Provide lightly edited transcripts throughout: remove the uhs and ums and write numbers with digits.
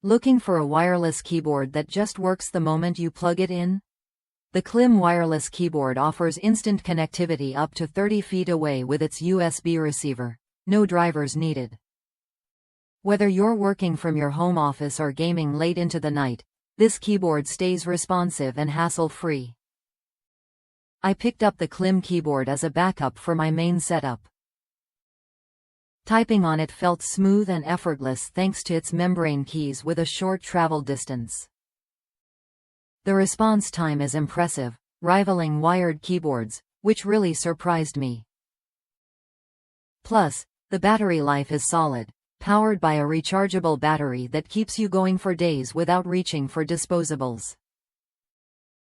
Looking for a wireless keyboard that just works the moment you plug it in? The KLIM wireless keyboard offers instant connectivity up to 30 feet away with its USB receiver. No drivers needed. Whether you're working from your home office or gaming late into the night, this keyboard stays responsive and hassle-free. I picked up the KLIM keyboard as a backup for my main setup. Typing on it felt smooth and effortless thanks to its membrane keys with a short travel distance. The response time is impressive, rivaling wired keyboards, which really surprised me. Plus, the battery life is solid, powered by a rechargeable battery that keeps you going for days without reaching for disposables.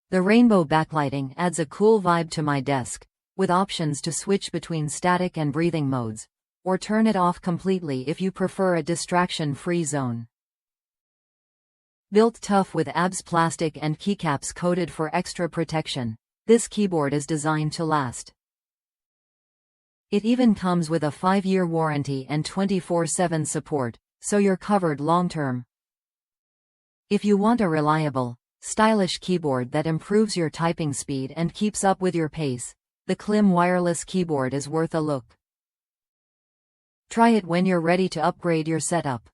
The rainbow backlighting adds a cool vibe to my desk, with options to switch between static and breathing modes, or turn it off completely if you prefer a distraction-free zone. Built tough with ABS plastic and keycaps coated for extra protection, this keyboard is designed to last. It even comes with a 5-year warranty and 24/7 support, so you're covered long-term. If you want a reliable, stylish keyboard that improves your typing speed and keeps up with your pace, the KLIM wireless keyboard is worth a look. Try it when you're ready to upgrade your setup.